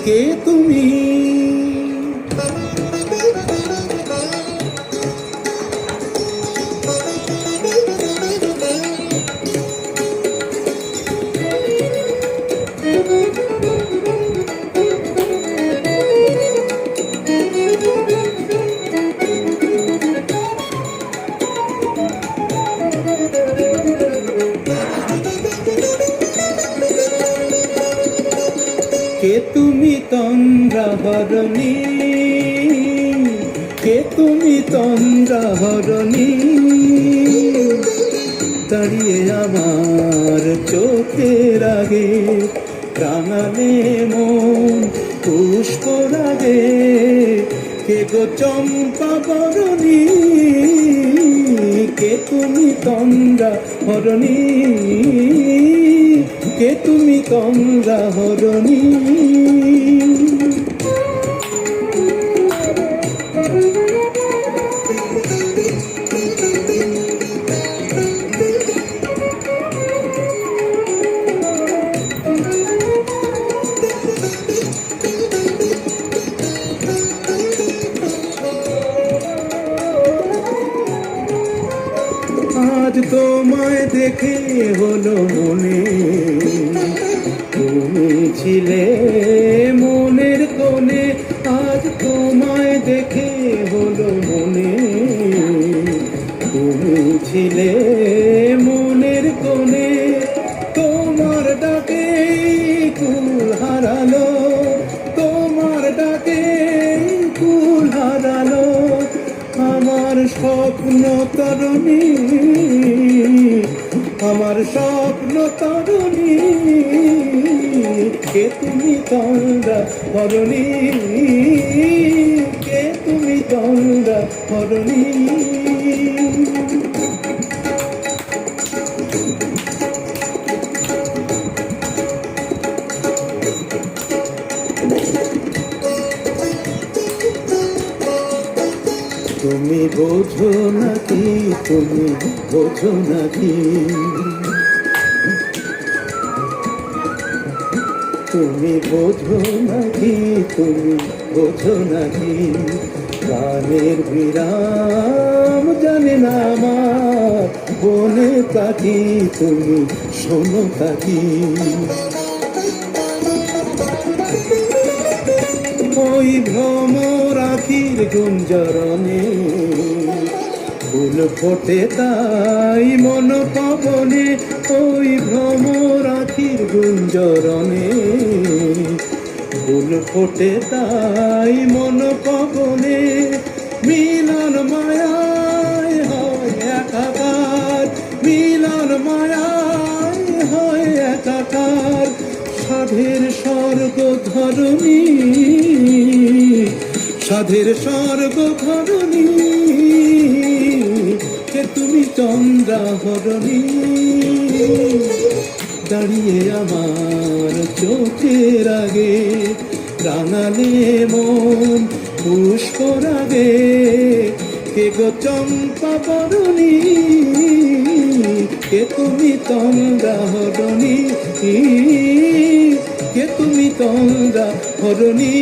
কে তুমি? কে তুমি তন্দ্রাহরণী? কে তুমি তন্দ্রাহরণী? দাঁড়িয়ে আমার চোখের আগে, রাঙালে মন পুষ্প রাগে। কে গো চম্পা বরণী? কে তুমি তন্দ্রাহরণী? কে তুমি তন্দ্রাহরণী? আজ তোমায় দেখে হলো মনে, তুমি ছিলে মনের কোণে। আজ তোমায় দেখে হলো মনে, তুমি ছিলে মনের কোণে। তোমার ডাকে কুল হারালো, তোমার ডাকে কুল হারালো আমার স্বপ্ন তরুণী, আমার স্বপ্ন তরুণী। কে তুমি তন্দ্রাহরণী? কে তুমি তন্দ্রাহরণী? তুমি বোঝো নাকি, তুমি বোঝো নাকি, তুমি বোঝো নাকি, তুমি বোঝো নাকি। গানের বিরাম জানে না আমার বনে পাখি, তুমি শোনো পাখি। ওই ভ্রমর আখির গুঞ্জরণে ফুল ফোটে তাই মন পবনে। ওই ভ্রমর আখির গুঞ্জরণে ফুল ফোটে তাই মন পবনে। মিলন মায়ায় হয় একাকার, মিলন মায়ায় হয় একাকার। সাধের স্বর্গ ধরণী, সাধের স্বর্গ ধরণী। কে তুমি চন্দ্রাহরণী? দাঁড়িয়ে আমার চোখের আগে, রাঙালে মন পুষ্প রাগে। কে গো চম্পা বরণী? কে তুমি তন্দ্রাহরণী? কে তুমি তন্দ্রাহরণী?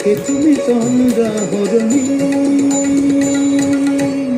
কে তুমি তন্দ্রাহরণী?